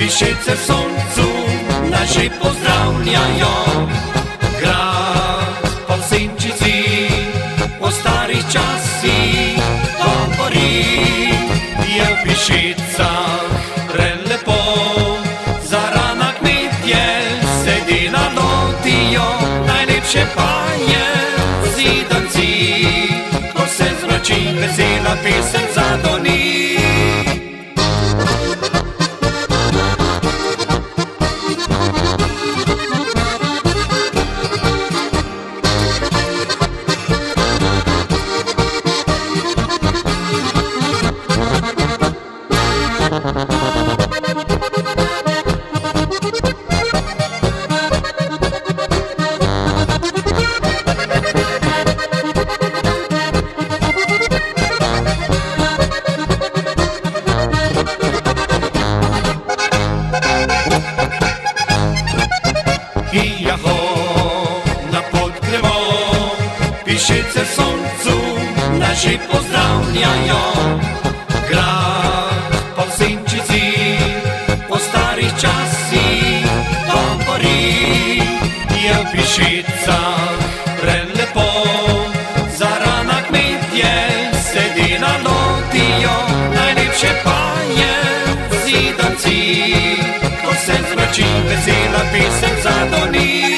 Pišice v soncu naši pozdravljajo, grad pa v senčici po starih časih govori. Je v Pišicah prelepo, zarana kmetje sedi na lotijo, najlepše pa je v Zidanci, ko se zmrači vesela pesem zadoni. Jaho na pot gremo, Pišice v soncu naši pozdravljajo, grad pa v senčici po starih časih govori. Je v Pišicah prelepo, zarana kmetje sedi na lotijo, najlepše pa je v Zidanci, ko se zmrači vesela pesem zadoni.